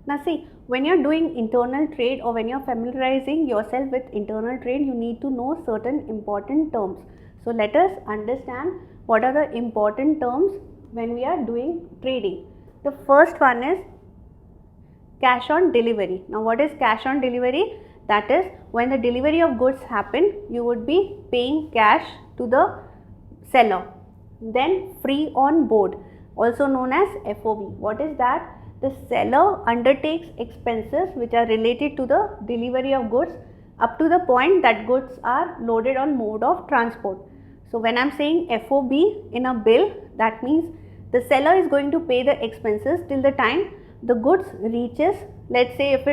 Now see, when you're doing internal trade or when you're familiarizing yourself with internal trade, you need to know certain important terms. So let us understand what are the important terms when we are doing trading. The first one is cash on delivery. Now what is cash on delivery? That is, when the delivery of goods happen, you would be paying cash to the seller. Then free on board, also known as FOB. What is that? The seller undertakes expenses which are related to the delivery of goods up to the point that goods are loaded on mode of transport. So when I am saying FOB in a bill, that means the seller is going to pay the expenses till the time the goods reaches. Let's say if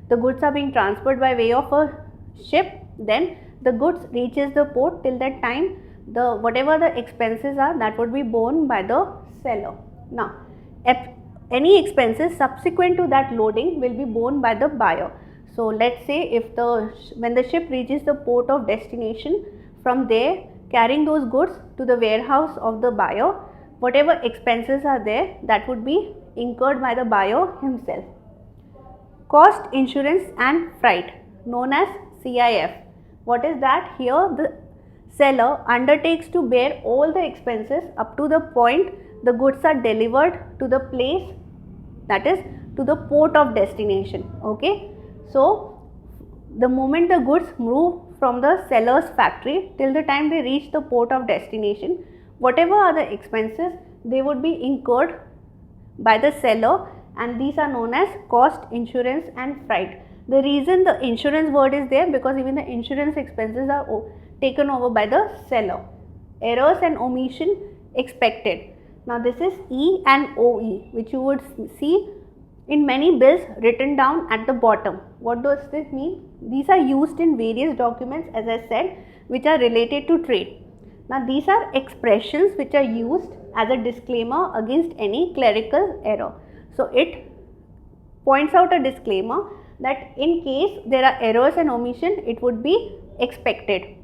the goods are being transferred by way of a ship, then the goods reaches the port. Till that time, the whatever the expenses are, that would be borne by the seller. Now any expenses subsequent to that loading will be borne by the buyer. So let's say if when the ship reaches the port of destination, from there carrying those goods to the warehouse of the buyer, whatever expenses are there, that would be incurred by the buyer himself. Cost, insurance and freight, known as CIF. What is that? Here the seller undertakes to bear all the expenses up to the point the goods are delivered to the place, that is to the port of destination. Okay, so the moment the goods move from the seller's factory till the time they reach the port of destination, whatever are the expenses, they would be incurred by the seller, and these are known as cost, insurance and freight. The reason the insurance word is there, because even the insurance expenses are taken over by the seller. Errors and omission expected. Now this is E and OE, which you would see in many bills written down at the bottom. What does this mean? These are used in various documents, as I said, which are related to trade. Now these are expressions which are used as a disclaimer against any clerical error. So it points out a disclaimer that in case there are errors and omission, it would be expected.